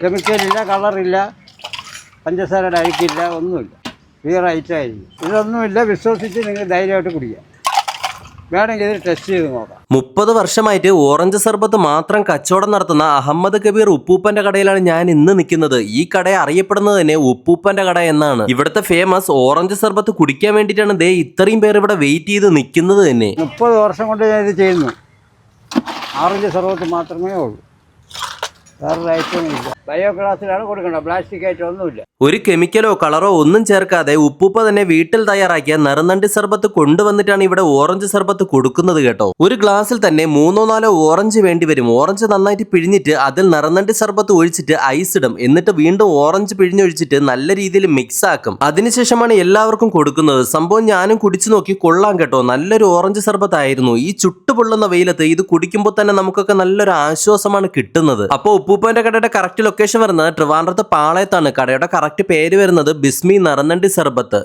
കെമിക്കലില്ല, കളറില്ല, പഞ്ചസാരയുടെ അഴുക്കില്ല, ഒന്നുമില്ല. പ്യുവർ ഐറ്റമായിരിക്കും. ഇതൊന്നുമില്ല. വിശ്വസിച്ച് നിങ്ങൾ ധൈര്യമായിട്ട് കുടിക്കുക. വേണമെങ്കിൽ ഇത് ടെസ്റ്റ് ചെയ്ത് നോക്കാം. 30 വർഷമായിട്ട് ഓറഞ്ച് സർബത്ത് മാത്രം കച്ചവടം നടത്തുന്ന അഹമ്മദ് കബീർ ഉപ്പൂപ്പന്റെ കടയിലാണ് ഞാൻ ഇന്ന് നിൽക്കുന്നത്. ഈ കട അറിയപ്പെടുന്നത് തന്നെ ഉപ്പൂപ്പന്റെ കട എന്നാണ്. ഇവിടുത്തെ ഫേമസ് ഓറഞ്ച് സർബത്ത് കുടിക്കാൻ വേണ്ടിയിട്ടാണ് ദേ ഇത്രയും പേർ ഇവിടെ വെയിറ്റ് ചെയ്ത് നിൽക്കുന്നത് തന്നെ. 30 വർഷം കൊണ്ട് ഞാൻ ഇത് ചെയ്യുന്നു. ഓറഞ്ച് സർബത്ത് മാത്രമേ ഉള്ളൂ. വേറൊരു ഐറ്റമില്ല. ബയോ ഗ്ലാസ്സിലാണ് കൊടുക്കേണ്ടത്. പ്ലാസ്റ്റിക് ഐറ്റം ഒന്നുമില്ല. ഒരു കെമിക്കലോ കളറോ ഒന്നും ചേർക്കാതെ ഉപ്പൂപ്പ തന്നെ വീട്ടിൽ തയ്യാറാക്കിയ നറുനണ്ടി സർബത്ത് കൊണ്ടുവന്നിട്ടാണ് ഇവിടെ ഓറഞ്ച് സർബത്ത് കൊടുക്കുന്നത് കേട്ടോ. ഒരു ഗ്ലാസ്സിൽ തന്നെ 3-4 ഓറഞ്ച് വേണ്ടി വരും. ഓറഞ്ച് നന്നായിട്ട് പിഴിഞ്ഞിട്ട് അതിൽ നറുനണ്ടി സർബത്ത് ഒഴിച്ചിട്ട് ഐസ് ഇടും. എന്നിട്ട് വീണ്ടും ഓറഞ്ച് പിഴിഞ്ഞൊഴിച്ചിട്ട് നല്ല രീതിയിൽ മിക്സ് ആക്കും. അതിനുശേഷമാണ് എല്ലാവർക്കും കൊടുക്കുന്നത്. സംഭവം ഞാനും കുടിച്ചു നോക്കി, കൊള്ളാം കേട്ടോ. നല്ലൊരു ഓറഞ്ച് സർബത്തായിരുന്നു. ഈ ചുട്ടുപൊള്ളുന്ന വെയിലത്ത് ഇത് കുടിക്കുമ്പോൾ തന്നെ നമുക്കൊക്കെ നല്ലൊരു ആശ്വാസമാണ് കിട്ടുന്നത്. അപ്പോൾ ഉപ്പൂപ്പന്റെ കടയുടെ കറക്റ്റ് ലൊക്കേഷൻ വരുന്നത് ട്രിവാൻഡ്രത്ത് പാളയത്താണ്. കടയുടെ കറക്റ്റ് പേര് വരുന്നത് ബിസ്മി നറുനണ്ടി സർബത്ത്.